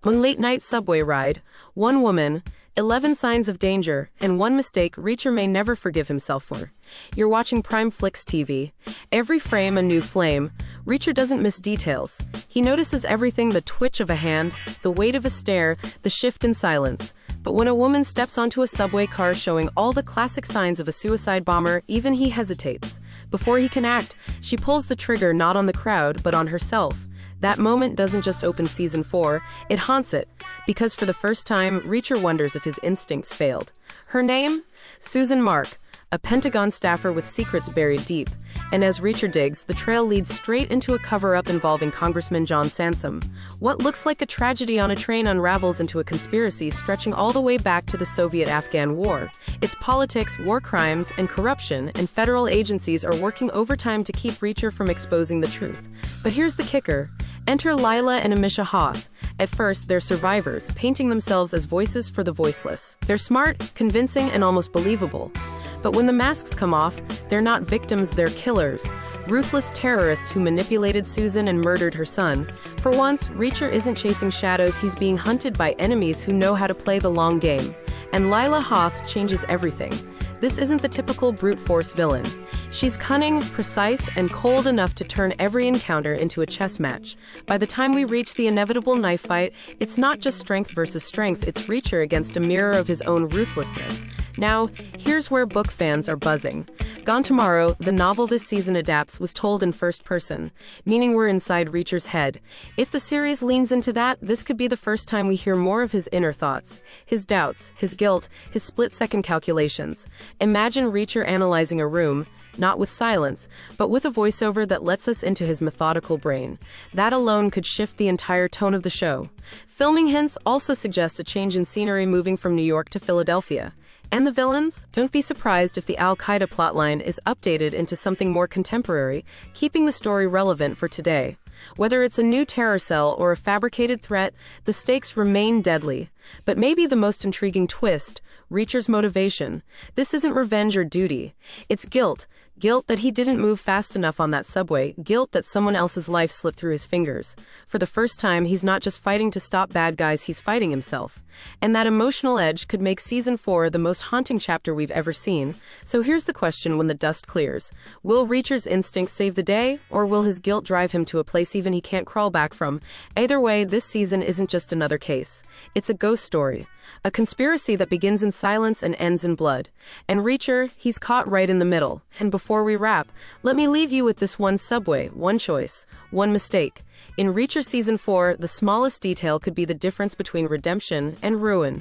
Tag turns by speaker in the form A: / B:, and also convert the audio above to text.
A: One late-night subway ride, one woman, 11 signs of danger, and one mistake Reacher may never forgive himself for. You're watching Prime Flicks TV. Every frame a new flame. Reacher doesn't miss details. He notices everything: the twitch of a hand, the weight of a stare, the shift in silence. But when a woman steps onto a subway car showing all the classic signs of a suicide bomber, even he hesitates. Before he can act, she pulls the trigger not on the crowd, but on herself. That moment doesn't just open season 4, it haunts it, because for the first time, Reacher wonders if his instincts failed. Her name? Susan Mark, a Pentagon staffer with secrets buried deep. And as Reacher digs, the trail leads straight into a cover-up involving Congressman John Sansom. What looks like a tragedy on a train unravels into a conspiracy stretching all the way back to the Soviet-Afghan War. It's politics, war crimes, and corruption, and federal agencies are working overtime to keep Reacher from exposing the truth. But here's the kicker. Enter Lila and Amisha Hoth. At first, they're survivors, painting themselves as voices for the voiceless. They're smart, convincing, and almost believable. But when the masks come off, they're not victims, they're killers. Ruthless terrorists who manipulated Susan and murdered her son. For once, Reacher isn't chasing shadows, he's being hunted by enemies who know how to play the long game. And Lila Hoth changes everything. This isn't the typical brute force villain. She's cunning, precise, and cold enough to turn every encounter into a chess match. By the time we reach the inevitable knife fight, it's not just strength versus strength, it's Reacher against a mirror of his own ruthlessness. Now, here's where book fans are buzzing. Gone Tomorrow, the novel this season adapts, was told in first person, meaning we're inside Reacher's head. If the series leans into that, this could be the first time we hear more of his inner thoughts, his doubts, his guilt, his split-second calculations. Imagine Reacher analyzing a room, not with silence, but with a voiceover that lets us into his methodical brain. That alone could shift the entire tone of the show. Filming hints also suggest a change in scenery, moving from New York to Philadelphia. And the villains? Don't be surprised if the Al-Qaeda plotline is updated into something more contemporary, keeping the story relevant for today. Whether it's a new terror cell or a fabricated threat, the stakes remain deadly. But maybe the most intriguing twist, Reacher's motivation. This isn't revenge or duty. It's guilt. Guilt that he didn't move fast enough on that subway. Guilt that someone else's life slipped through his fingers. For the first time, he's not just fighting to stop bad guys, he's fighting himself. And that emotional edge could make season 4 the most haunting chapter we've ever seen. So here's the question when the dust clears. Will Reacher's instincts save the day, or will his guilt drive him to a place even he can't crawl back from? Either way, this season isn't just another case. It's a ghost story. A conspiracy that begins in silence and ends in blood. And Reacher, he's caught right in the middle. And before we wrap, let me leave you with this one subway, one choice, one mistake. In Reacher Season 4, the smallest detail could be the difference between redemption and ruin.